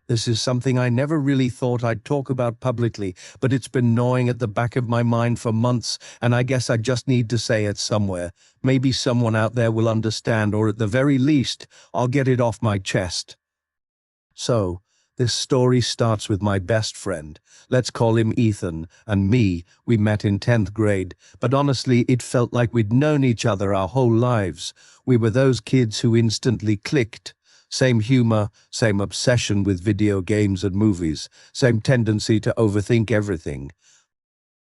This is something I never really thought I'd talk about publicly, but it's been gnawing at the back of my mind for months, and I guess I just need to say it somewhere. Maybe someone out there will understand, or at the very least, I'll get it off my chest. So, this story starts with my best friend. Let's call him Ethan, and me. We met in 10th grade, but honestly, it felt like we'd known each other our whole lives. We were those kids who instantly clicked. Same humor, same obsession with video games and movies, same tendency to overthink everything.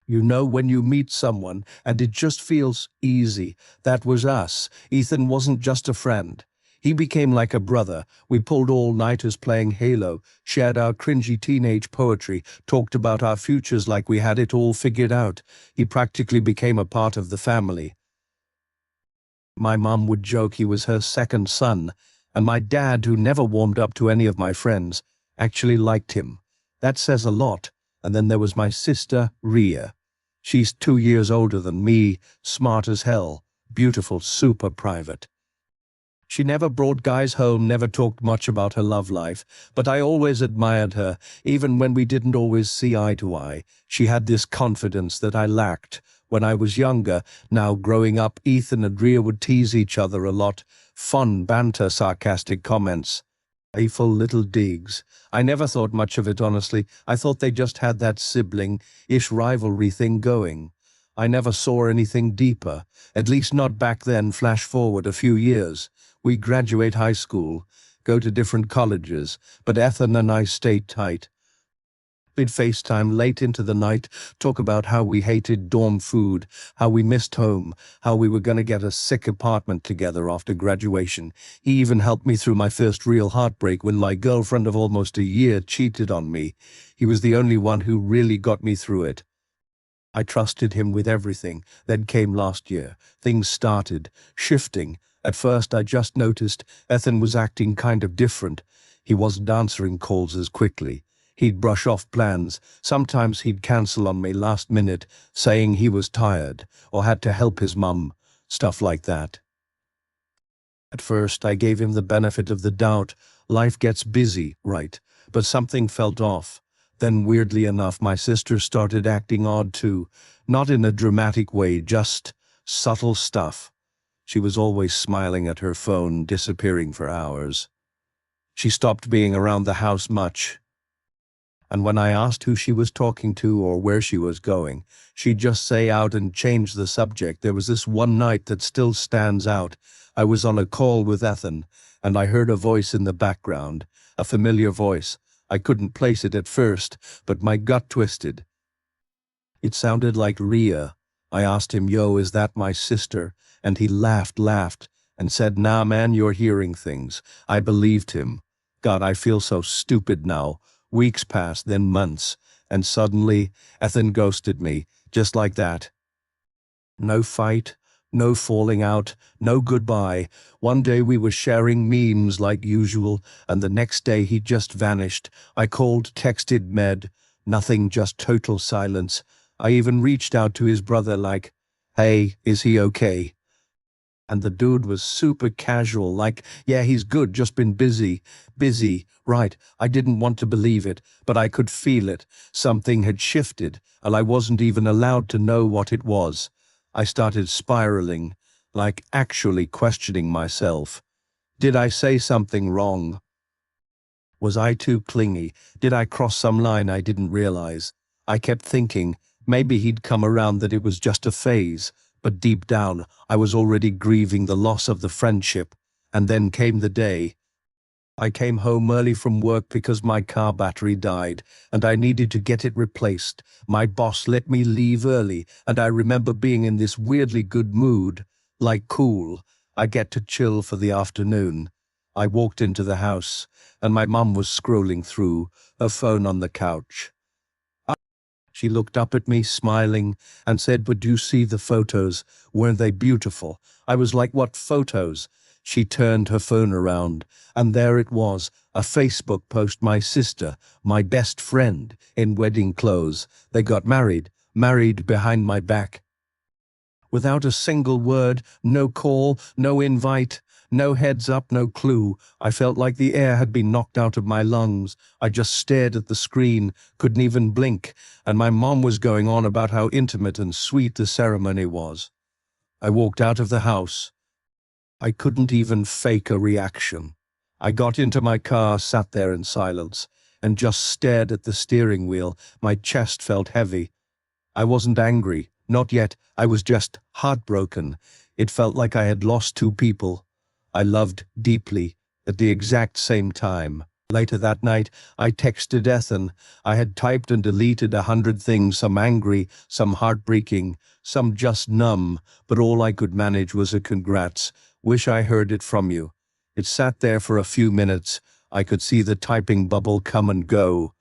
You know when you meet someone and it just feels easy. That was us. Ethan wasn't just a friend. He became like a brother. We pulled all-nighters playing Halo, shared our cringy teenage poetry, talked about our futures like we had it all figured out. He practically became a part of the family. My mom would joke he was her second son, and my dad, who never warmed up to any of my friends, actually liked him. That says a lot. And then there was my sister, Ria. She's 2 years older than me, smart as hell, beautiful, super private. She never brought guys home, never talked much about her love life, but I always admired her, even when we didn't always see eye to eye. She had this confidence that I lacked. When I was younger, now growing up, Ethan and Ria would tease each other a lot. Fun banter, sarcastic comments. Playful little digs. I never thought much of it, honestly. I thought they just had that sibling-ish rivalry thing going. I never saw anything deeper, at least not back then. Flash forward a few years. We graduate high school, go to different colleges, but Ethan and I stayed tight. We'd FaceTime late into the night, talk about how we hated dorm food, how we missed home, how we were going to get a sick apartment together after graduation. He even helped me through my first real heartbreak when my girlfriend of almost a year cheated on me. He was the only one who really got me through it. I trusted him with everything. Then came last year. Things started shifting. At first I just noticed Ethan was acting kind of different. He wasn't answering calls as quickly. He'd brush off plans. Sometimes he'd cancel on me last minute, saying he was tired or had to help his mum, stuff like that. At first I gave him the benefit of the doubt. Life gets busy, right? But something felt off. Then weirdly enough, my sister started acting odd too. Not in a dramatic way, just subtle stuff. She was always smiling at her phone, disappearing for hours. She stopped being around the house much. And when I asked who she was talking to or where she was going, she'd just say out and change the subject. There was this one night that still stands out. I was on a call with Ethan, and I heard a voice in the background, a familiar voice. I couldn't place it at first, but my gut twisted. It sounded like Ria. I asked him, "Yo, is that my sister?" And he laughed, and said, "Nah, man, you're hearing things." I believed him. God, I feel so stupid now. Weeks passed, then months, and suddenly Ethan ghosted me, just like that. No fight, no falling out, no goodbye. One day we were sharing memes like usual, and the next day he just vanished. I called, texted Med, nothing, just total silence. I even reached out to his brother like, "Hey, is he okay?" And the dude was super casual, like, "Yeah, he's good, just been busy." Busy, right. I didn't want to believe it, but I could feel it. Something had shifted, and I wasn't even allowed to know what it was. I started spiraling, like actually questioning myself. Did I say something wrong? Was I too clingy? Did I cross some line I didn't realize? I kept thinking, maybe he'd come around, that it was just a phase. But deep down, I was already grieving the loss of the friendship. And then came the day. I came home early from work because my car battery died, and I needed to get it replaced. My boss let me leave early, and I remember being in this weirdly good mood. Like, cool, I get to chill for the afternoon. I walked into the house, and my mum was scrolling through, her phone on the couch. She looked up at me, smiling, and said, "But do you see the photos? Weren't they beautiful?" I was like, "What photos?" She turned her phone around, and there it was, a Facebook post. My sister, my best friend, in wedding clothes. They got married behind my back. Without a single word, no call, no invite, No heads up, no clue. I felt like the air had been knocked out of my lungs. I just stared at the screen, couldn't even blink, and my mom was going on about how intimate and sweet the ceremony was. I walked out of the house. I couldn't even fake a reaction. I got into my car, sat there in silence, and just stared at the steering wheel. My chest felt heavy. I wasn't angry, not yet. I was just heartbroken. It felt like I had lost two people I loved deeply at the exact same time. Later that night, I texted Ethan. I had typed and deleted 100 things, some angry, some heartbreaking, some just numb, but all I could manage was a congrats. Wish I heard it from you. It sat there for a few minutes. I could see the typing bubble come and go.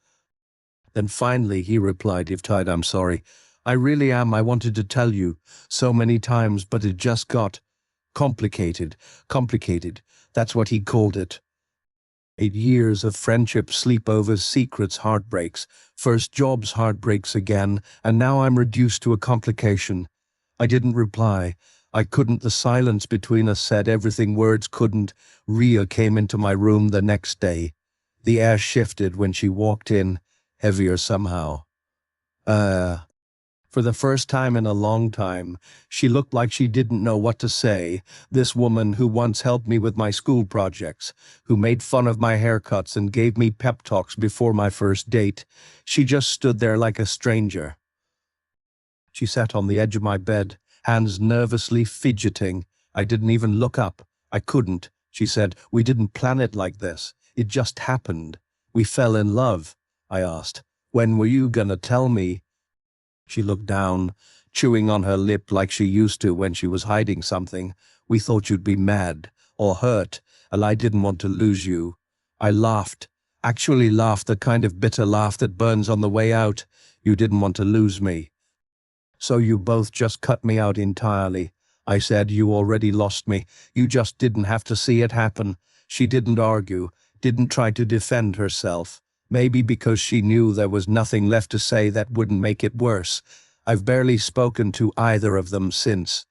Then finally he replied, "If tied, I'm sorry. I really am. I wanted to tell you so many times, but it just got complicated. Complicated. That's what he called it. 8 years of friendship, sleepovers, secrets, heartbreaks, first jobs, heartbreaks again, and now I'm reduced to a complication." I didn't reply. I couldn't. The silence between us said everything words couldn't. Ria came into my room the next day. The air shifted when she walked in, heavier somehow. For the first time in a long time, she looked like she didn't know what to say. This woman who once helped me with my school projects, who made fun of my haircuts and gave me pep talks before my first date, she just stood there like a stranger. She sat on the edge of my bed, hands nervously fidgeting. I didn't even look up. I couldn't. She said, "We didn't plan it like this. It just happened. We fell in love." I asked, "When were you gonna tell me?" She looked down, chewing on her lip like she used to when she was hiding something. "We thought you'd be mad or hurt, and I didn't want to lose you." I laughed, actually laughed, the kind of bitter laugh that burns on the way out. "You didn't want to lose me. So you both just cut me out entirely." I said, "You already lost me. You just didn't have to see it happen." She didn't argue, didn't try to defend herself. Maybe because she knew there was nothing left to say that wouldn't make it worse. I've barely spoken to either of them since.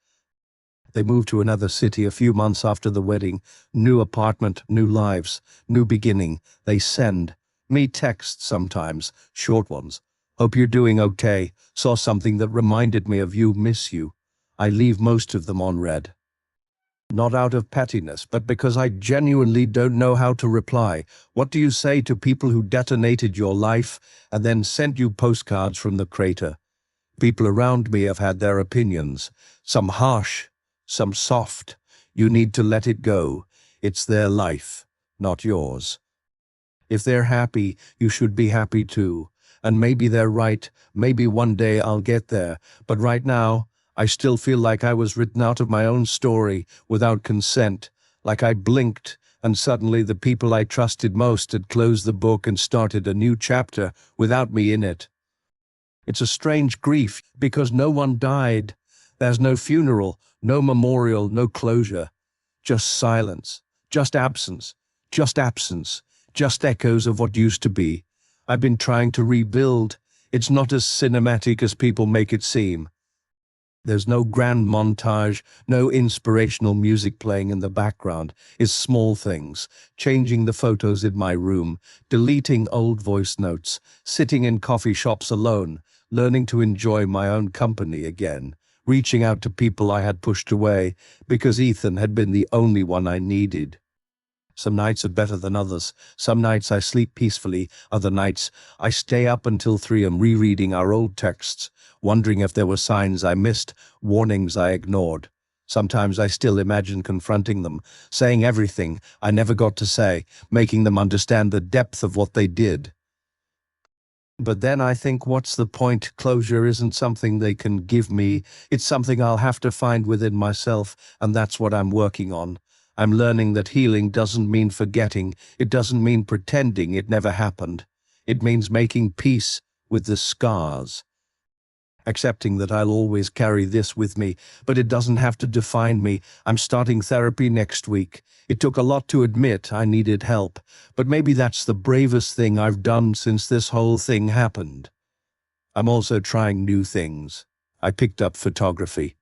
They moved to another city a few months after the wedding. New apartment, new lives, new beginning. They send me texts sometimes, short ones. "Hope you're doing okay. Saw something that reminded me of you. Miss you." I leave most of them on read. Not out of pettiness, but because I genuinely don't know how to reply. What do you say to people who detonated your life and then sent you postcards from the crater? People around me have had their opinions, some harsh, some soft. You need to let it go. It's their life, not yours. If they're happy, you should be happy too. And maybe they're right. Maybe one day I'll get there. But right now, I still feel like I was written out of my own story without consent, like I blinked and suddenly the people I trusted most had closed the book and started a new chapter without me in it. It's a strange grief because no one died. There's no funeral, no memorial, no closure. Just silence, just absence, just absence, just echoes of what used to be. I've been trying to rebuild. It's not as cinematic as people make it seem. There's no grand montage, no inspirational music playing in the background. It's small things, changing the photos in my room, deleting old voice notes, sitting in coffee shops alone, learning to enjoy my own company again, reaching out to people I had pushed away because Ethan had been the only one I needed. Some nights are better than others. Some nights I sleep peacefully. Other nights I stay up until 3 a.m. rereading our old texts, wondering if there were signs I missed, warnings I ignored. Sometimes I still imagine confronting them, saying everything I never got to say, making them understand the depth of what they did. But then I think, what's the point? Closure isn't something they can give me. It's something I'll have to find within myself, and that's what I'm working on. I'm learning that healing doesn't mean forgetting. It doesn't mean pretending it never happened. It means making peace with the scars. Accepting that I'll always carry this with me, but it doesn't have to define me. I'm starting therapy next week. It took a lot to admit I needed help, but maybe that's the bravest thing I've done since this whole thing happened. I'm also trying new things. I picked up photography.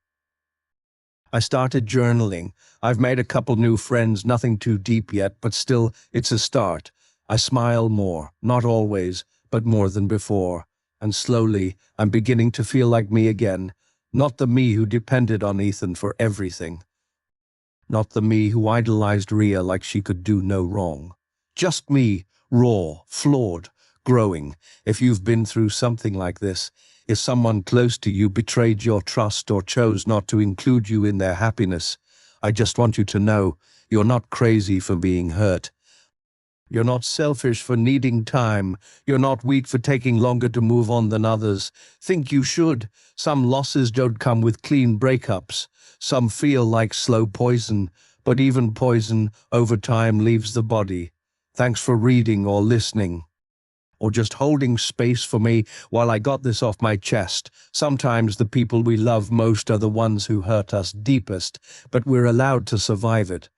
I started journaling. I've made a couple new friends, nothing too deep yet, but still, it's a start. I smile more, not always, but more than before. And slowly, I'm beginning to feel like me again. Not the me who depended on Ethan for everything. Not the me who idolized Rhea like she could do no wrong. Just me, raw, flawed, growing. If you've been through something like this, if someone close to you betrayed your trust or chose not to include you in their happiness, I just want you to know you're not crazy for being hurt. You're not selfish for needing time. You're not weak for taking longer to move on than others think you should. Some losses don't come with clean breakups. Some feel like slow poison, but even poison over time leaves the body. Thanks for reading or listening, or just holding space for me while I got this off my chest. Sometimes the people we love most are the ones who hurt us deepest, but we're allowed to survive it.